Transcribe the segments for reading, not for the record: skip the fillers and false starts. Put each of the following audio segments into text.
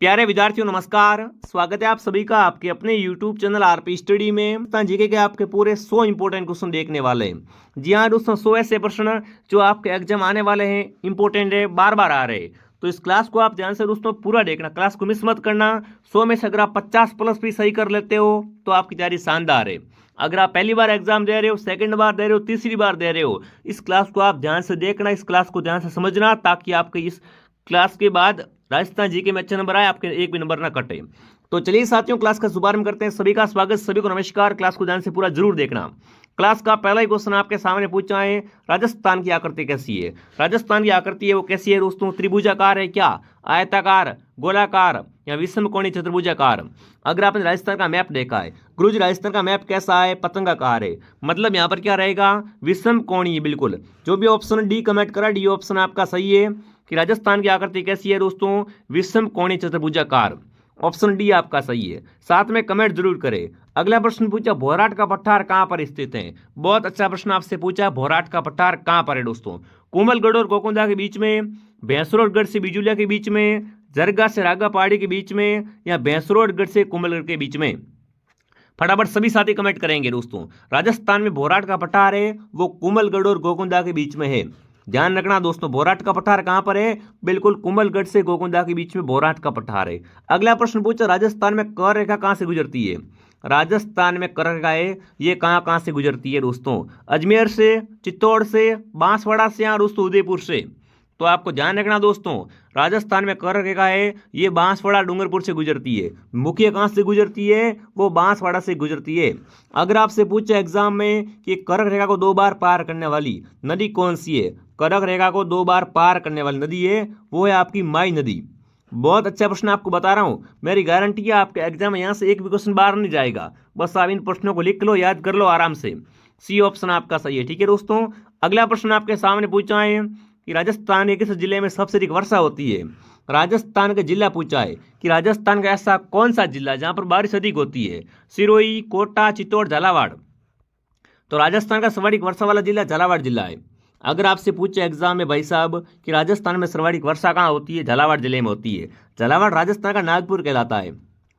प्यारे विद्यार्थियों नमस्कार। स्वागत है आप सभी का आपके अपने YouTube चैनल आरपी स्टडी में। जीके के आपके पूरे 100 इंपोर्टेंट क्वेश्चन देखने वाले हैं। जी हाँ दोस्तों, 100 ऐसे प्रश्न जो आपके एग्जाम आने वाले हैं, इंपॉर्टेंट है, बार बार आ रहे हैं। तो इस क्लास को आप ध्यान से दोस्तों पूरा देखना, क्लास को मिस मत करना। 100 में से अगर आप 50+ भी सही कर लेते हो तो आपकी तैयारी शानदार है। अगर आप पहली बार एग्जाम दे रहे हो, सेकंड बार दे रहे हो, तीसरी बार दे रहे हो, इस क्लास को आप ध्यान से देखना, इस क्लास को ध्यान से समझना, ताकि आपके इस क्लास के बाद राजस्थान जीके में अच्छे नंबर आए, आपके एक भी नंबर ना कटे। तो चलिए साथियों, क्लास का शुभारंभ करते हैं। सभी का स्वागत, सभी को नमस्कार। क्लास को ध्यान से पूरा जरूर देखना। क्लास का पहला ही क्वेश्चन आपके सामने पूछा है, राजस्थान की आकृति कैसी है। राजस्थान की आकृति है वो कैसी है दोस्तों? त्रिभुजाकार है क्या, आयताकार, गोलाकार या विषमकोणीय चतुर्भुजाकार? अगर आपने राजस्थान का मैप देखा है, गुरुजी राजस्थान का मैप कैसा है? पतंगाकार है। मतलब यहाँ पर क्या रहेगा? विषमकोणीय। बिल्कुल, जो भी ऑप्शन डी कमेंट करा, डी ऑप्शन आपका सही है कि राजस्थान की आकृति कैसी है दोस्तों? विषमकोणीय चतुर्भुजाकार। ऑप्शन डी आपका सही है। साथ में कमेंट जरूर करें। अगला प्रश्न पूछा, भोराट का पठार कहां पर स्थित है? बहुत अच्छा प्रश्न आपसे पूछा, भोराट का पठार कहां पर है दोस्तों? कोमलगढ़ और गोकुंदा के बीच में, भैंसरोडगढ़ से बिजुलिया के बीच में, जरगा से रागा पहाड़ी के बीच में, या भैंसरोडगढ़ से कोमलगढ़ के बीच में? फटाफट सभी साथी कमेंट करेंगे दोस्तों। राजस्थान में भोराट का पठार है वो कोमलगढ़ और गोकुंदा के बीच में है। ध्यान रखना दोस्तों, भोराट का पठार कहां पर है? बिल्कुल कोमलगढ़ से गोकुंदा के बीच में भोराट का पठार है। अगला प्रश्न पूछा, राजस्थान में कर रेखा कहां से गुजरती है? राजस्थान में कर रेखा है ये कहां से गुजरती है दोस्तों? अजमेर से, चित्तौड़ से, बांसवाड़ा से, या दोस्तों उदयपुर से? तो आपको ध्यान रखना दोस्तों, राजस्थान में कर रेखा है ये बांसवाड़ा डूंगरपुर से गुजरती है। मुख्य कहां से गुजरती है? वो बांसवाड़ा से गुजरती है। अगर आपसे पूछे एग्जाम में कि कर्क रेखा को 2 बार पार करने वाली नदी कौन सी है? कर्क रेखा को 2 बार पार करने वाली नदी है वो है आपकी माई नदी। बहुत अच्छा प्रश्न आपको बता रहा हूं, मेरी गारंटी है आपके एग्जाम में यहां से एक भी क्वेश्चन बाहर नहीं जाएगा। बस आप इन प्रश्नों को लिख लो, याद कर लो आराम से। सी ऑप्शन आपका सही है। ठीक है दोस्तों, अगला प्रश्न आपके सामने पूछा है कि राजस्थान के किस जिले में सबसे अधिक वर्षा होती है? राजस्थान का जिला पूछा है कि राजस्थान का ऐसा कौन सा जिला जहां पर बारिश अधिक होती है? सिरोही, कोटा, चित्तौड़, झालावाड़? तो राजस्थान का सर्वाधिक वर्षा वाला जिला झालावाड़ जिला है। अगर आपसे पूछे एग्जाम में भाई साहब कि राजस्थान में सर्वाधिक वर्षा कहाँ होती है? झालावाड़ जिले में होती है। झालावाड़ राजस्थान का नागपुर कहलाता है।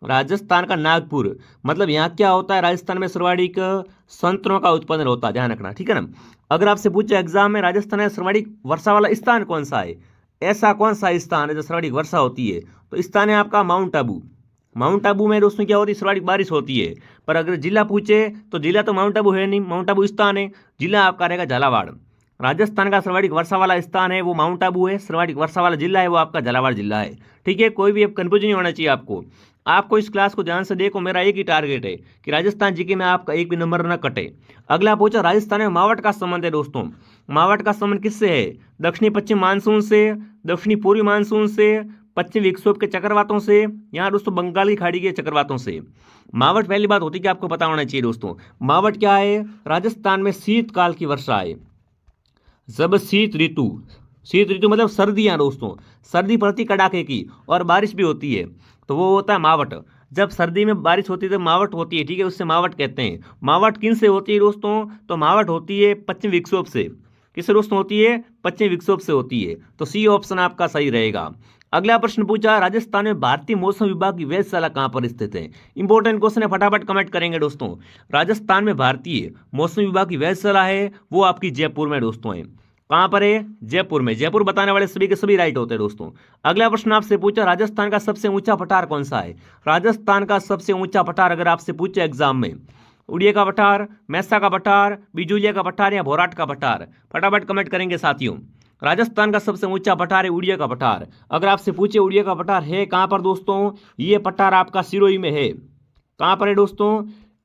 राजस्थान का नागपुर। मतलब यहाँ क्या होता है? राजस्थान में सर्वाधिक संतरों का उत्पादन होता है, ध्यान रखना। ठीक है ना। अगर आपसे पूछे एग्जाम में राजस्थान में सर्वाधिक वर्षा वाला स्थान कौन सा है, ऐसा कौन सा स्थान है जो सर्वाधिक वर्षा होती है? तो स्थान है आपका माउंट आबू। माउंट आबू में दोस्तों क्या होती है? सर्वाधिक बारिश होती है। पर अगर जिला पूछे तो जिला तो माउंट आबू है नहीं, माउंट आबू स्थान है। जिला आपका रहेगा झालावाड़। राजस्थान का सर्वाधिक वर्षा वाला स्थान है वो माउंट आबू है, सर्वाधिक वर्षा वाला जिला है वो आपका झालावाड़ जिला है। ठीक है, कोई भी अब कंफ्यूजन नहीं होना चाहिए आपको इस क्लास को ध्यान से देखो। मेरा एक ही टारगेट है कि राजस्थान जीके में आपका एक भी नंबर न कटे। अगला पूछा, राजस्थान में मावट का संबंध है दोस्तों। मावट का संबंध किससे है? दक्षिणी पश्चिम मानसून से, दक्षिणी पूर्वी मानसून से, पश्चिम विक्षोभ के चक्रवातों से, यहाँ दोस्तों बंगाल की खाड़ी के चक्रवातों से। मावट पहली बात होती है कि आपको पता होना चाहिए दोस्तों, मावट क्या है? राजस्थान में शीतकाल की वर्षा है। जब शीत ऋतु मतलब सर्दियाँ दोस्तों, सर्दी पड़ती कड़ाके की और बारिश भी होती है तो वो होता है मावट। जब सर्दी में बारिश होती है तो मावट होती है। ठीक है, उससे मावट कहते हैं। मावट किन से होती है दोस्तों? तो मावट होती है पश्चिम विक्षोभ से। किससे दोस्तों होती है? पश्चिम विक्षोभ से होती है। तो सी ऑप्शन आपका सही रहेगा। अगला प्रश्न पूछा, राजस्थान में भारतीय मौसम विभाग की वेधशाला कहां पर स्थित है? इंपॉर्टेंट क्वेश्चन है, फटाफट कमेंट करेंगे दोस्तों। राजस्थान में भारतीय मौसम विभाग की वेधशाला है वो आपकी जयपुर में दोस्तों है। कहां पर है? जयपुर में। जयपुर बताने वाले सभी के सभी राइट होते हैं दोस्तों। अगला प्रश्न आपसे पूछा, राजस्थान का सबसे ऊंचा पठार कौन सा है? राजस्थान का सबसे ऊंचा पठार अगर आपसे पूछे एग्जाम में, उड़िया का पठार, मैसा का पठार, बिजुलिया का पठार या भोराट का पठार? फटाफट कमेंट करेंगे साथियों। राजस्थान का सबसे ऊंचा पठार है उड़िया का पठार। अगर आपसे पूछे उड़िया का पठार है कहां पर दोस्तों? ये पठार आपका सिरोही में है। कहां पर है दोस्तों?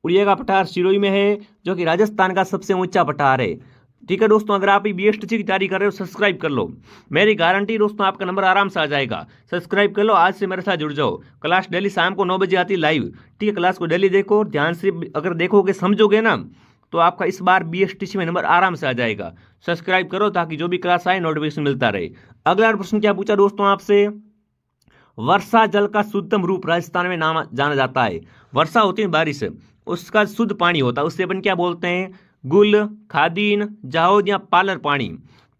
उड़िया का पठार सिरोही में है, जो कि राजस्थान का सबसे ऊंचा पठार है। ठीक है दोस्तों, अगर आप BSTC की तैयारी कर रहे हो सब्सक्राइब कर लो। मेरी गारंटी दोस्तों आपका नंबर आराम से आ जाएगा। सब्सक्राइब कर लो, आज से मेरे साथ जुड़ जाओ। क्लास डेली शाम को 9 बजे आती है लाइव। ठीक है, क्लास को डेली देखो, ध्यान से अगर देखोगे समझोगे ना तो आपका इस बार BSTC में नंबर आराम से आ जाएगा। सब्सक्राइब करो ताकि जो भी क्लास आए नोटिफिकेशन मिलता रहे। अगला प्रश्न क्या पूछा दोस्तों आपसे, वर्षा जल का शुद्धतम रूप राजस्थान में नाम जाना जाता है। वर्षा होती है बारिश, उसका शुद्ध पानी होता है, उससे अपन क्या बोलते हैं? गुल, खादीन, जाहोद या पालर पानी।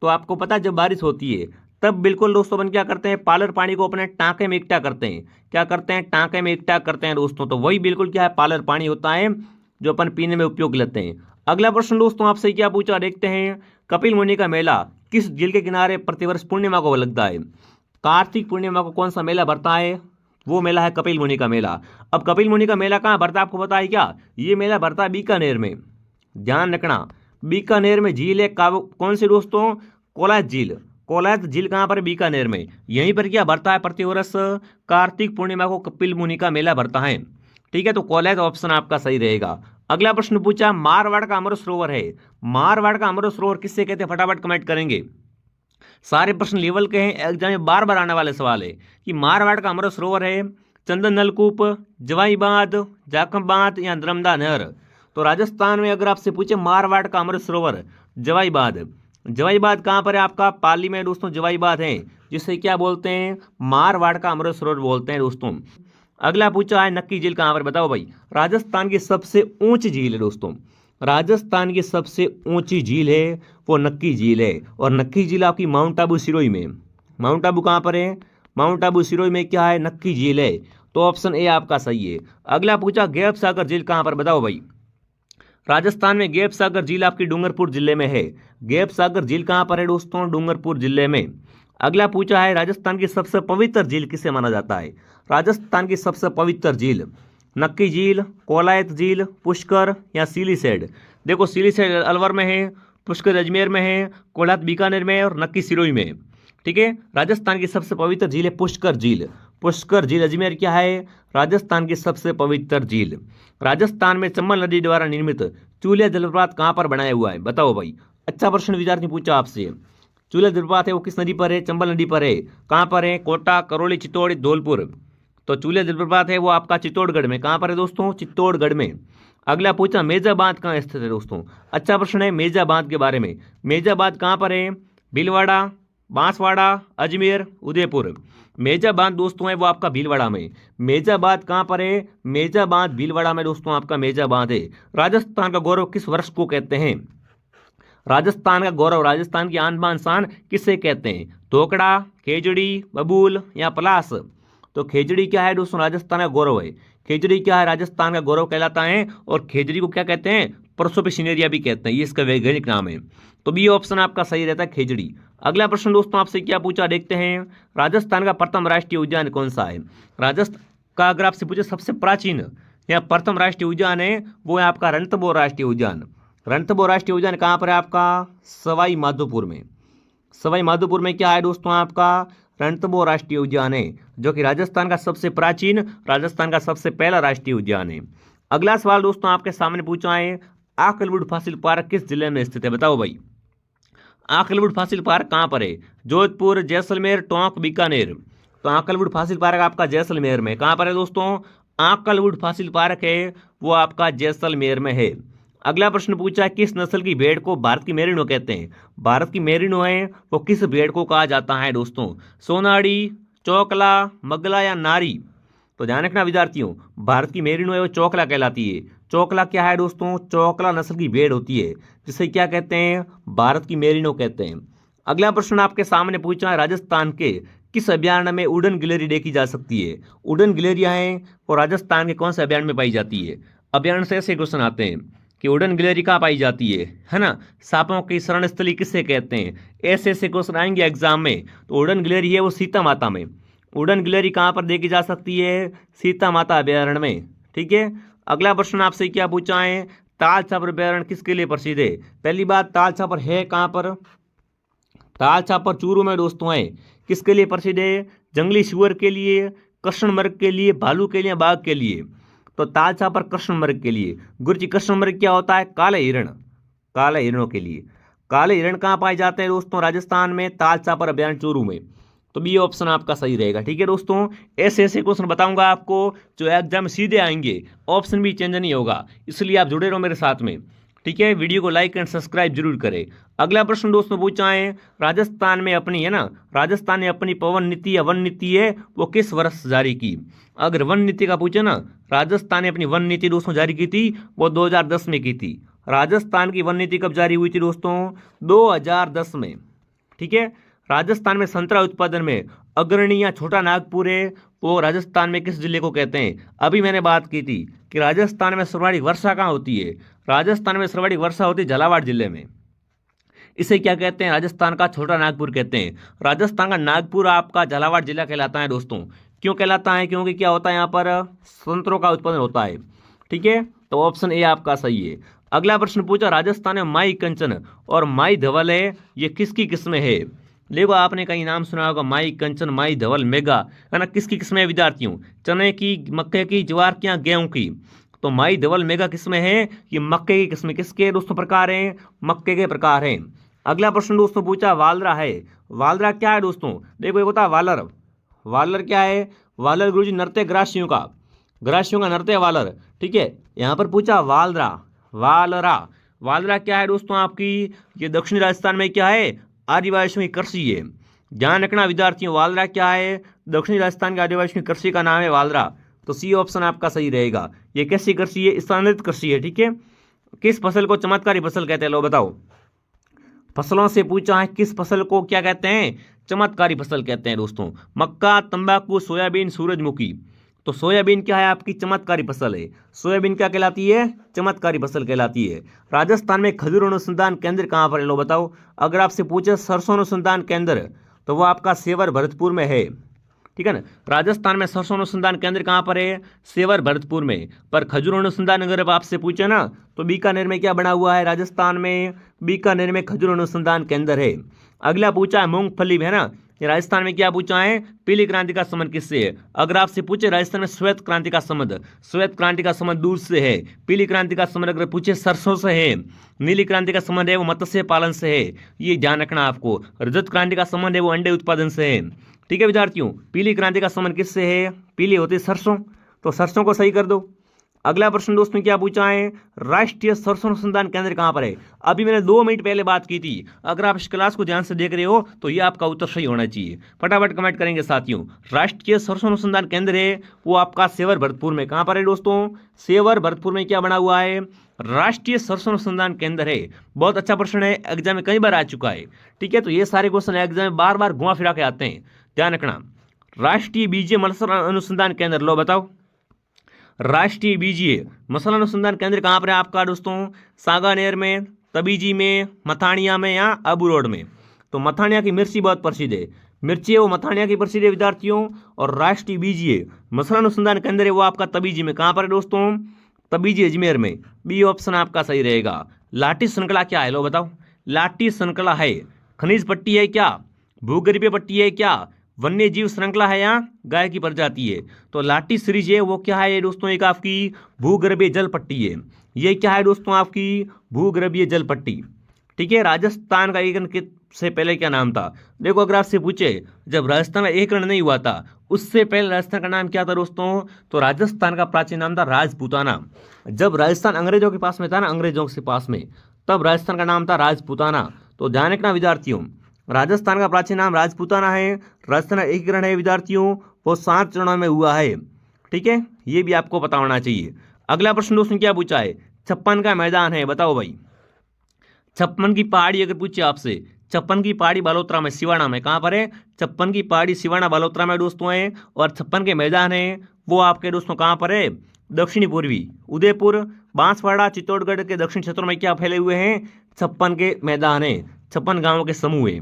तो आपको पता है जब बारिश होती है तब बिल्कुल दोस्तों अपन क्या करते हैं, पालर पानी को अपने टांके में इकट्ठा करते हैं। क्या करते हैं, टांके में इकट्ठा करते हैं दोस्तों। तो वही बिल्कुल क्या है, पालर पानी होता है जो अपन पीने में उपयोग लेते हैं। अगला प्रश्न दोस्तों आपसे क्या पूछा, देखते हैं। कपिल मुनि का मेला किस झील के किनारे प्रतिवर्ष पूर्णिमा को लगता है? कार्तिक पूर्णिमा को कौन सा मेला भरता है? वो मेला है कपिल मुनि का मेला। अब कपिल मुनि का मेला कहाँ भरता है आपको पता है क्या? ये मेला भरता है बीकानेर में। ध्यान रखना, बीकानेर में झील है कौन सी दोस्तों? कोलायत झील। कोलायत झील कहाँ पर है? बीकानेर में। यहीं पर क्या भरता है प्रतिवर्ष? कार्तिक पूर्णिमा को कपिल मुनि का मेला भरता है। ठीक है, तो कोलायत ऑप्शन आपका सही रहेगा। अगला प्रश्न पूछा, मारवाड़ का अमृत सरोवर है। मारवाड़ का अमृत सरोवर किससे कहते हैं? फटाफट कमेंट करेंगे। सारे प्रश्न लेवल के हैं, एग्जाम में बार बार आने वाले सवाल है कि मारवाड़ का अमृत सरोवर है चंदन नलकूप, जवाई बांध, जाखम बांध या नर्मदा नहर। तो राजस्थान में अगर आपसे पूछे मारवाड़ का अमृत सरोवर, जवाई बांध। जवाई बांध कहाँ पर है आपका? पाली में दोस्तों जवाई बांध है, जिसे क्या बोलते हैं? मारवाड़ का अमृत सरोवर बोलते हैं दोस्तों। अगला पूछा है, नक्की झील कहाँ पर? बताओ भाई। राजस्थान की सबसे ऊंची झील है दोस्तों। राजस्थान की सबसे ऊंची झील है वो नक्की झील है, और नक्की झील आपकी माउंट आबू सिरोही में। माउंट आबू कहाँ पर है? माउंट आबू सिरोही में क्या है? नक्की झील है। तो ऑप्शन ए आपका सही है। अगला पूछा, गैप सागर झील कहाँ पर? बताओ भाई। राजस्थान में गैप सागर झील आपकी डूंगरपुर जिले में है। गैप सागर झील कहाँ पर है दोस्तों? डूंगरपुर जिले में। अगला पूछा है, राजस्थान की सबसे पवित्र झील किसे माना जाता है? राजस्थान की सबसे पवित्र झील, नक्की झील, कोलायत झील, पुष्कर या सिलीसेड। देखो सिलीसेड अलवर में है, पुष्कर अजमेर में है, कोलायत बीकानेर में है और नक्की सिरोही में। ठीक है, राजस्थान की सबसे पवित्र झील है पुष्कर झील। पुष्कर झील अजमेर क्या है? राजस्थान की सबसे पवित्र झील। राजस्थान में चंबल नदी द्वारा निर्मित चूलिया जलप्रपात कहाँ पर बनाया हुआ है? बताओ भाई। अच्छा प्रश्न विद्यार्थी पूछा आपसे। चूलिया जलप्रपात है वो किस नदी पर है? चंबल नदी पर है। कहाँ पर है? कोटा, करौली, चित्तौड़, धौलपुर। तो चूलिया जलप्रपात है वो आपका चित्तौड़गढ़ में। कहाँ पर है दोस्तों? चित्तौड़गढ़ में। अगला पूछा, मेजा बांध कहाँ स्थित है दोस्तों? अच्छा प्रश्न है मेजा बांध के बारे में। मेजा बांध कहाँ पर है? भीलवाड़ा, बांसवाड़ा, अजमेर, उदयपुर। मेजा बांध दोस्तों है वो आपका भीलवाड़ा में। मेजा बांध कहाँ पर है? मेजा बांध भीलवाड़ा में दोस्तों आपका मेजा बांध है। राजस्थान का गौरव किस वर्ष को कहते हैं? राजस्थान का गौरव, राजस्थान की आन बान शान किसे कहते हैं? ढोकड़ा, खेजड़ी, बबूल या पलास। तो खेजड़ी क्या है दोस्तों? राजस्थान का गौरव है। खेजड़ी क्या है? राजस्थान का गौरव कहलाता है। और खेजड़ी को क्या कहते हैं? परसोपिसिनेरिया भी कहते हैं, ये इसका वैज्ञानिक नाम है। तो बी ऑप्शन आपका सही रहता है, खेजड़ी। अगला प्रश्न दोस्तों आपसे क्या पूछा, देखते हैं। राजस्थान का प्रथम राष्ट्रीय उद्यान कौन सा है? राजस्थान का अगर आपसे पूछे सबसे प्राचीन या प्रथम राष्ट्रीय उद्यान है वो है आपका रणथंभौर राष्ट्रीय उद्यान। रणथंभौर राष्ट्रीय उद्यान कहाँ पर है आपका? सवाई माधोपुर में। सवाई माधोपुर में क्या है दोस्तों आपका? रणथंभौर राष्ट्रीय उद्यान है, जो कि राजस्थान का सबसे प्राचीन, राजस्थान का सबसे पहला राष्ट्रीय उद्यान है। अगला सवाल दोस्तों आपके सामने पूछा है, आकलवुड फॉसिल पार्क किस जिले में स्थित है? बताओ भाई। आकलवुड फॉसिल पार्क कहाँ पर है? जोधपुर, जैसलमेर, टोंक, बीकानेर। तो आकलवुड फॉसिल पार्क आपका जैसलमेर में। कहाँ पर है दोस्तों? आकलवुड फॉसिल पार्क है वो आपका जैसलमेर में है। अगला प्रश्न पूछा है, किस नस्ल की भेड़ को भारत की मेरिनो कहते हैं? भारत की मेरिनो है वो किस भेड़ को कहा जाता है दोस्तों? सोनाड़ी, चौकला, मगला या नारी। तो ध्यान रखना विद्यार्थियों, भारत की मेरिनो है वो चौकला कहलाती है। चौकला क्या है दोस्तों? चौकला नस्ल की भेड़ होती है, जिसे क्या कहते हैं? भारत की मेरिनो कहते हैं। अगला प्रश्न आपके सामने पूछा है, राजस्थान के किस अभयारण्य में उड़न गिलहरी देखी जा सकती है? उड़न गिलहरियां हैं वो राजस्थान के कौन से अभयारण्य में पाई जाती है? अभयारण्य से ऐसे क्वेश्चन आते हैं कि उड़न गिलहरी कहाँ पाई जाती है ना? सांपों की शरण स्थली किसे कहते हैं? ऐसे ऐसे क्वेश्चन आएंगे एग्जाम में। तो उड़न गिलहरी है वो सीता माता में। उड़न गिलहरी कहाँ पर देखी जा सकती है? सीता माता अभयारण्य में। ठीक है, अगला प्रश्न आपसे क्या पूछा है, ताल छापर अभयारण्य किसके लिए प्रसिद्ध है? पहली बात, ताल छापर है कहाँ पर? ताल छापर चूरू में दोस्तों है। किसके लिए प्रसिद्ध है? जंगली सुअर के लिए, कृष्णमृग के लिए, भालू के लिए, बाघ के लिए। तो ताल छापर कृष्णमृग के लिए। गुरुजी कृष्णमृग क्या होता है? काले हिरण। काले हिरणों के लिए। काले हिरण कहाँ पाए जाते हैं दोस्तों? राजस्थान में, ताल छापर अभयारण्य चूरू में। तो बी ऑप्शन आपका सही रहेगा। ठीक है दोस्तों, ऐसे ऐसे क्वेश्चन बताऊंगा आपको जो एग्जाम सीधे आएंगे, ऑप्शन भी चेंज नहीं होगा, इसलिए आप जुड़े रहो मेरे साथ में। ठीक है, वीडियो को लाइक एंड सब्सक्राइब जरूर करें। अगला प्रश्न दोस्तों पूछा है, राजस्थान में अपनी है ना, राजस्थान ने अपनी पवन नीति या वन नीति है वो किस वर्ष जारी की? अगर वन नीति का पूछे ना, राजस्थान ने अपनी वन नीति दोस्तों जारी की थी वो 2010 में की थी। राजस्थान की वन नीति कब जारी हुई थी दोस्तों? 2010 में। ठीक है, राजस्थान में संतरा उत्पादन में अग्रणी या छोटा नागपुर है, वो राजस्थान में किस जिले को कहते हैं? अभी मैंने बात की थी कि राजस्थान में सर्वाधिक वर्षा कहाँ होती है? राजस्थान में सर्वाधिक वर्षा होती है झालावाड़ जिले में। इसे क्या कहते हैं? राजस्थान का छोटा नागपुर कहते हैं। राजस्थान का नागपुर आपका झालावाड़ जिला कहलाता है दोस्तों। क्यों कहलाता है? क्योंकि क्या होता है यहाँ पर संतरों का उत्पादन होता है। ठीक है, तो ऑप्शन ए आपका सही है। अगला प्रश्न पूछा, राजस्थान में माई कंचन और माई धवल है, ये किसकी किस्में है? देखो आपने कहीं नाम सुना होगा, माई कंचन, माई धवल, मेगा, है ना। किसकी किस्में विद्यार्थियों? चने की, मक्के की, ज्वार की या गेहूं की? तो माई धवल मेगा किस्में हैं, ये मक्के की किस्में। किसके दोस्तों प्रकार हैं? मक्के के प्रकार हैं। अगला प्रश्न दोस्तों पूछा, वालरा है। वालरा क्या है दोस्तों? देखो एक होता है वालर। वालर क्या है? वालर गुरुजी नृत्य ग्रासियों का नृत्य वालर। ठीक है, यहाँ पर पूछा वालरा, वालरा। वालरा क्या है दोस्तों आपकी? ये दक्षिणी राजस्थान में क्या है? आदिवासियों की कृषि है। ध्यान रखना विद्यार्थियों, वालरा क्या है? दक्षिणी राजस्थान के आदिवासियों की कृषि का नाम है वालरा। तो सी ऑप्शन आपका सही रहेगा। ये कैसी कृषि है? स्थानांतरित कृषि है। ठीक है, किस फसल को चमत्कारी फसल कहते हैं? लो बताओ। फसलों से पूछा है, किस फसल को क्या कहते हैं? चमत्कारी फसल कहते हैं दोस्तों। मक्का, तंबाकू, सोयाबीन, सूरजमुखी। तो सोयाबीन क्या है? आपकी चमत्कारी फसल है। सोयाबीन क्या कहलाती है? चमत्कारी फसल कहलाती है। राजस्थान में खजूर अनुसंधान केंद्र कहाँ पर है? लो बताओ। अगर आपसे पूछे सरसों अनुसंधान केंद्र, तो वो आपका सेवर भरतपुर में है। ठीक है ना। राजस्थान में सरसों अनुसंधान केंद्र कहाँ पर है? सेवर भरतपुर में। पर खजूर अनुसंधान अगर आपसे पूछे ना, तो बीकानेर में क्या बना हुआ है? राजस्थान में बीकानेर में खजूर अनुसंधान केंद्र है। अगला पूछा है मूंगफली, है ना। ये राजस्थान में क्या पूछा है? पीली क्रांति का संबंध किससे है? अगर आपसे पूछे राजस्थान में श्वेत क्रांति का संबंध, श्वेत क्रांति का संबंध दूध से है। पीली क्रांति का संबंध अगर पूछे सरसों से है। नीली क्रांति का संबंध है वो मत्स्य पालन से है, ये ध्यान रखना आपको। रजत क्रांति का संबंध है वो अंडे उत्पादन से है। ठीक है विद्यार्थियों, पीली क्रांति का संबंध किससे है? पीली होती है सरसों, तो सरसों को सही कर दो। अगला प्रश्न दोस्तों क्या पूछा है? राष्ट्रीय सरसों अनुसंधान केंद्र कहाँ पर है? अभी मैंने 2 मिनट पहले बात की थी। अगर आप इस क्लास को ध्यान से देख रहे हो तो ये आपका उत्तर सही होना चाहिए। फटाफट कमेंट करेंगे साथियों। राष्ट्रीय सरसों अनुसंधान केंद्र है वो आपका सेवर भरतपुर में। कहाँ पर है दोस्तों? सेवर भरतपुर में क्या बना हुआ है? राष्ट्रीय सरसों अनुसंधान केंद्र है। बहुत अच्छा प्रश्न है, एग्जाम में कई बार आ चुका है। ठीक है, तो ये सारे क्वेश्चन एग्जाम में बार बार घुमा फिरा के आते हैं, ध्यान रखना। राष्ट्रीय बीजीय मत्स्य अनुसंधान केंद्र, लो बताओ। राष्ट्रीय बीजीय मसाला अनुसंधान केंद्र कहाँ पर है आपका दोस्तों? सांगानेर में, तबीजी में, मथानिया में या अबू रोड में? तो मथानिया की मिर्ची बहुत प्रसिद्ध है, मिर्ची है वो मथानिया की प्रसिद्ध है विद्यार्थियों। और राष्ट्रीय बीजीय मसाला अनुसंधान केंद्र है वो आपका तबीजी में। कहाँ पर है दोस्तों? तबीजी अजमेर में। बी ऑप्शन आपका सही रहेगा। लाठी श्रृंखला क्या है? लो बताओ। लाठी श्रृंखला है खनिज पट्टी है क्या? भूगर्भीय पट्टी है क्या? वन्य जीव श्रृंखला है या गाय की प्रजाति है? तो लाठी सीरीज है वो क्या है दोस्तों? एक आपकी भूगर्भीय जल पट्टी है। ये क्या है दोस्तों? आपकी भूगर्भीय जल पट्टी। ठीक है, राजस्थान का एकीकरण से पहले क्या नाम था? देखो अगर आपसे पूछे जब राजस्थान का एकीकरण नहीं हुआ था उससे पहले राजस्थान का नाम क्या था दोस्तों? तो राजस्थान का प्राचीन नाम था राजपूताना। जब राजस्थान अंग्रेजों के पास में था ना, अंग्रेजों के पास में, तब राजस्थान का नाम था राजपूताना। तो ध्यान रखना विद्यार्थियों, राजस्थान का प्राचीन नाम राजपूताना है। राजस्थान का एकीकरण है विद्यार्थियों वो 7 चरणों में हुआ है। ठीक है, ये भी आपको पता होना चाहिए। अगला प्रश्न दोस्तों क्या पूछा है? 56 का मैदान है, बताओ भाई। 56 की पहाड़ी अगर पूछे आपसे, 56 की पहाड़ी बालोतरा में, सिवाना में। कहाँ पर है? 56 की पहाड़ी सिवाना बालोतरा में दोस्तों है। और 56 के मैदान है वो आपके दोस्तों कहाँ पर है? दक्षिणी पूर्वी उदयपुर, बांसवाड़ा, चित्तौड़गढ़ के दक्षिण क्षेत्रों में क्या फैले हुए हैं? 56 के मैदान है, 56 गांवों के समूह है।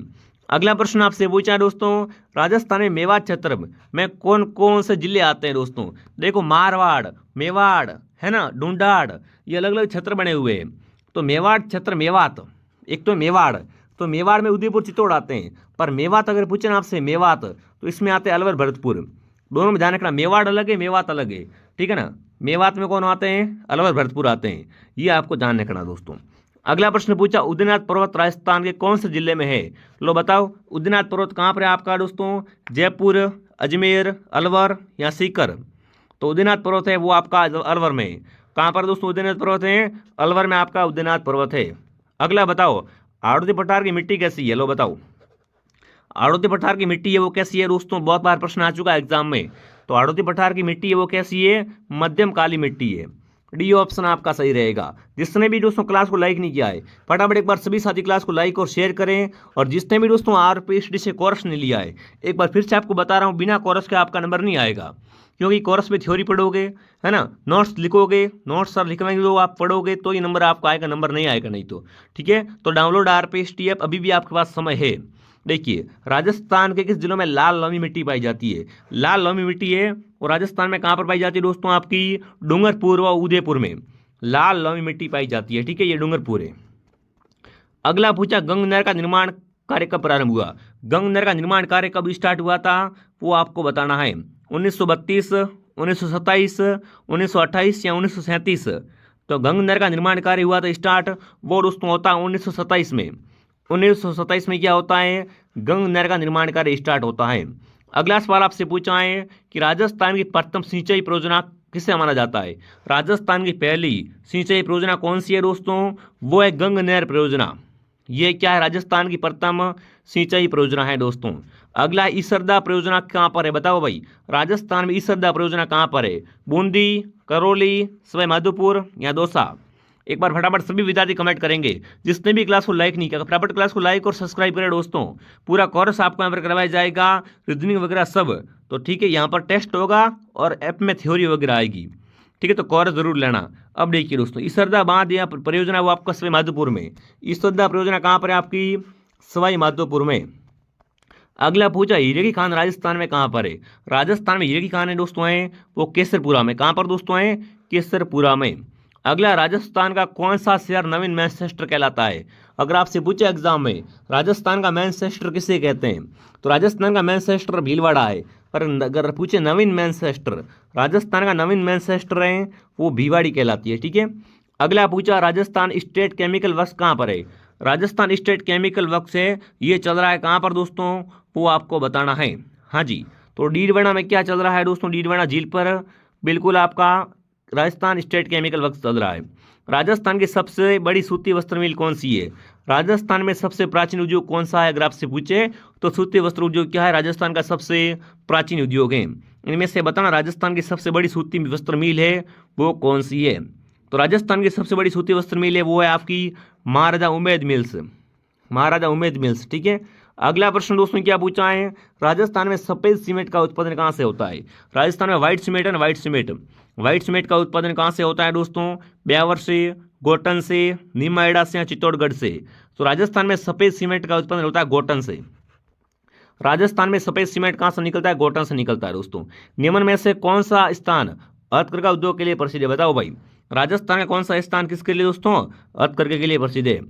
अगला प्रश्न आपसे पूछा है दोस्तों, राजस्थान में मेवाड़ क्षेत्र में कौन कौन से जिले आते हैं दोस्तों? देखो मारवाड़, मेवाड़, है ना, ढूंढाड़, ये अलग अलग क्षेत्र बने हुए हैं। तो मेवाड़ क्षेत्र, मेवात, एक तो मेवाड़, तो मेवाड़ में उदयपुर चित्तौड़ आते हैं। पर मेवात अगर पूछे ना आपसे मेवात, तो इसमें आते हैं अलवर भरतपुर। दोनों में ध्यान रखना, मेवाड़ अलग है, मेवात अलग है। ठीक है ना, मेवात में कौन आते हैं? अलवर भरतपुर आते हैं, ये आपको ध्यान रखना दोस्तों। अगला प्रश्न पूछा, उदयनाथ पर्वत राजस्थान के कौन से जिले में है? लो बताओ, उदयनाथ पर्वत कहाँ पर है आपका दोस्तों? जयपुर, अजमेर, अलवर या सीकर? तो उदयनाथ पर्वत है वो आपका अलवर में। कहाँ पर दोस्तों उदयनाथ पर्वत है? अलवर में आपका उदयनाथ पर्वत है। अगला बताओ, आड़ूती पठार की मिट्टी कैसी है? लो बताओ, आड़ूती पठार की मिट्टी है वो कैसी है दोस्तों? बहुत बार प्रश्न आ चुका है एग्जाम में। तो आड़ूती पठार की मिट्टी है वो कैसी है? मध्यम काली मिट्टी है। डी ऑप्शन आपका सही रहेगा। जिसने भी दोस्तों क्लास को लाइक नहीं किया है, फटाफट एक बार सभी साथी क्लास को लाइक और शेयर करें। और जिसने भी दोस्तों RPSD से कोर्स नहीं लिया है, एक बार फिर से आपको बता रहा हूँ, बिना कोर्स के आपका नंबर नहीं आएगा, क्योंकि कोर्स में थ्योरी पढ़ोगे, है ना, नोट्स लिखोगे, नोट्स सर लिखवाएंगे तो आप पढ़ोगे तो ये नंबर आपका आएगा, नंबर नहीं आएगा नहीं तो। ठीक है, तो डाउनलोड RPSD ऐप, अभी भी आपके पास समय है। देखिए, राजस्थान के किस जिलों में लाल लोमी मिट्टी पाई जाती है? लाल लोमी मिट्टी है और राजस्थान में कहाँ पर पाई जाती है दोस्तों? आपकी डूंगरपुर व उदयपुर में लाल लोमी मिट्टी पाई जाती है। ठीक है, ये डूंगरपुर है। अगला पूछा, गंग नहर का निर्माण कार्य कब प्रारंभ हुआ? गंग नहर का निर्माण कार्य कब स्टार्ट हुआ था, वो आपको बताना है। 1932, 1927, 1928 या 1937? तो गंग नहर का निर्माण कार्य हुआ था स्टार्ट, वो दोस्तों होता है 1927 में। 1927 में क्या होता है? गंग नहर का निर्माण कार्य स्टार्ट होता है। अगला सवाल आपसे पूछा है कि राजस्थान की प्रथम सिंचाई परियोजना किसे माना जाता है? राजस्थान की पहली सिंचाई परियोजना कौन सी है दोस्तों? वो है गंग नहर परियोजना। ये क्या है? राजस्थान की प्रथम सिंचाई परियोजना है दोस्तों। अगला, ईसरदा परियोजना कहाँ पर है? बताओ भाई, राजस्थान में ईसरदा परियोजना कहाँ पर है? बूंदी, करौली, सवाई माधोपुर या दौसा? एक बार फटाफट सभी विद्यार्थी कमेंट करेंगे। जिसने भी क्लास को लाइक नहीं किया, फटाफट क्लास को लाइक और सब्सक्राइब करें दोस्तों। पूरा कोर्स आपको यहाँ पर करवाया जाएगा, रीजनिंग वगैरह सब। तो ठीक है, यहाँ पर टेस्ट होगा और ऐप में थ्योरी वगैरह आएगी। ठीक है, तो कोर्स जरूर लेना। अब देखिए दोस्तों, ईसरदा बांध या परियोजना वो आपका सवाई माधोपुर में। ईसरदा परियोजना कहाँ पर है? आपकी सवाई माधोपुर में। अगला पूछा, हीरे की खान राजस्थान में कहाँ पर है? राजस्थान में हीरे की खान है दोस्तों है वो केसरपुरा में। कहाँ पर दोस्तों है? केसरपुरा में। अगला, राजस्थान का कौन सा शहर नवीन मैनचेस्टर कहलाता है? अगर आपसे पूछे एग्जाम में राजस्थान का मैनचेस्टर किसे कहते हैं, तो राजस्थान का मैनचेस्टर भीलवाड़ा है। पर अगर पूछे नवीन मैनचेस्टर, राजस्थान का नवीन मैनचेस्टर है वो भिवाड़ी कहलाती है। ठीक है। अगला पूछा, राजस्थान स्टेट केमिकल वर्क्स कहाँ पर है? राजस्थान स्टेट केमिकल वर्क्स है, ये चल रहा है कहाँ पर दोस्तों? वो आपको बताना है। हाँ जी, तो डीडवाना में क्या चल रहा है दोस्तों? डीडवाना झील पर बिल्कुल आपका राजस्थान स्टेट केमिकल वर्क्स चल रहा है। राजस्थान की सबसे बड़ी सूती वस्त्र मिल कौन सी है? राजस्थान में सबसे प्राचीन उद्योग कौन सा है? अगर आपसे पूछे तो सूती वस्त्र उद्योग क्या है? राजस्थान का सबसे प्राचीन उद्योग है। इनमें से बताना, राजस्थान की सबसे बड़ी सूती वस्त्र मिल है वो कौन सी है? तो राजस्थान की सबसे बड़ी सूती वस्त्र मिल है वो है आपकी महाराजा उमेद मिल्स। महाराजा उमेद मिल्स। ठीक है। अगला प्रश्न दोस्तों क्या पूछा है? राजस्थान में सफेद सीमेंट का उत्पादन कहाँ से होता है? राजस्थान में व्हाइट सीमेंट है ना, व्हाइट सीमेंट। व्हाइट सीमेंट का उत्पादन कहाँ से होता है दोस्तों? ब्यावर से, गोटन से, नीमाएड़ा से या चित्तौड़गढ़ से? तो राजस्थान में सफेद सीमेंट का उत्पादन होता है गोटन से। राजस्थान में सफेद सीमेंट कहाँ से निकलता है? गोटन से निकलता है दोस्तों। निम्न में से कौन सा स्थान हथकरघा उद्योग के लिए प्रसिद्ध है? बताओ भाई, राजस्थान का कौन सा स्थान किसके लिए दोस्तों? हथकरघे के लिए प्रसिद्ध है।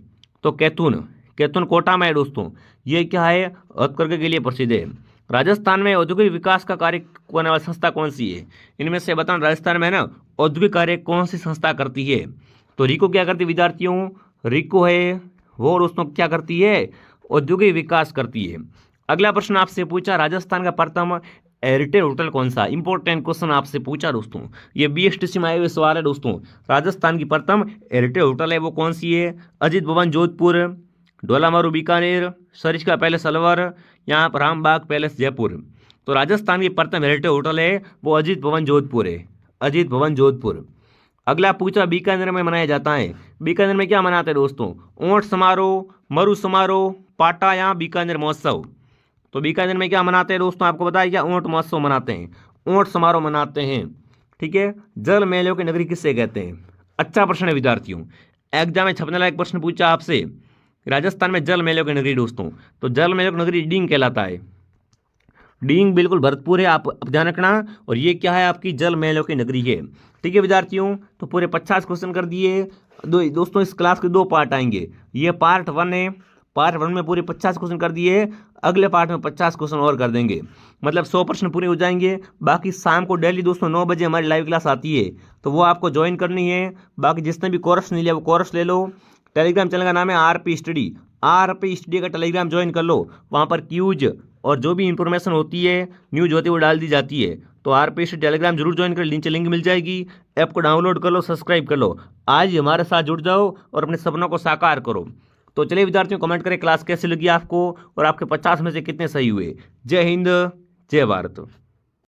तो कैथून, कैथून कोटा में है दोस्तों। ये क्या है? हथकरघे के लिए प्रसिद्ध है। राजस्थान में औद्योगिक विकास का कार्य करने वाली संस्था कौन सी है? इनमें से बताना, राजस्थान में ना औद्योगिक कार्य कौन सी संस्था करती है? तो रिको क्या करती है विद्यार्थियों? रिको है वो दोस्तों क्या करती है? औद्योगिक विकास करती है। अगला प्रश्न आपसे पूछा, राजस्थान का प्रथम हेरिटेज होटल कौन सा? इंपॉर्टेंट क्वेश्चन आपसे पूछा दोस्तों, ये BSTC में आए हुए सवाल है दोस्तों। राजस्थान की प्रथम हेरिटेज होटल है वो कौन सी है? अजीत भवन जोधपुर, ढोलामारू बीकानेर, सरिस्का पैलेस अलवर, यहाँ पर रामबाग पैलेस जयपुर? तो राजस्थान की प्रथम हेरिटेज होटल है वो अजीत भवन जोधपुर है। अजीत भवन जोधपुर। अगला पूछा, बीकानेर में मनाया जाता है। बीकानेर में क्या मनाते हैं दोस्तों? ऊंट समारोह, मरु समारोह, पाटा या बीकानेर महोत्सव? तो बीकानेर में क्या मनाते हैं दोस्तों? आपको बताया क्या? ऊंट महोत्सव मनाते हैं, ऊंट समारोह मनाते हैं। ठीक है। जल मेलों की नगरी किससे कहते हैं? अच्छा प्रश्न है विद्यार्थियों, एग्जाम में छपने लायक प्रश्न पूछा आपसे। राजस्थान में जल मेलों की नगरी दोस्तों, तो जल मेलों की नगरी डींग कहलाता है। डींग बिल्कुल भरतपुर है, आप ध्यान रखना। और ये क्या है? आपकी जल मेलों की नगरी है। ठीक है विद्यार्थियों, तो पूरे 50 क्वेश्चन कर दिए दोस्तों। इस क्लास के 2 पार्ट आएंगे, ये पार्ट 1 है। पार्ट 1 में पूरे 50 क्वेश्चन कर दिए, अगले पार्ट में 50 क्वेश्चन और कर देंगे, मतलब 100 प्रश्न पूरे हो जाएंगे। बाकी शाम को डेली दोस्तों 9 बजे हमारी लाइव क्लास आती है, तो वो आपको ज्वाइन करनी है। बाकी जिसने भी कोर्स नहीं लिया वो कोर्स ले लो। टेलीग्राम चैनल का नाम है RP स्टडी। RP स्टडी का टेलीग्राम ज्वाइन कर लो, वहाँ पर क्यूज और जो भी इंफॉर्मेशन होती है, न्यूज होती है, वो डाल दी जाती है। तो RP स्टडी टेलीग्राम जरूर ज्वाइन कर, नीचे लिंक मिल जाएगी। ऐप को डाउनलोड कर लो, सब्सक्राइब कर लो। आज हमारे साथ जुड़ जाओ और अपने सपनों को साकार करो। तो चलिए विद्यार्थियों, कमेंट करें क्लास कैसी लगी आपको और आपके 50 में से कितने सही हुए। जय हिंद, जय भारत।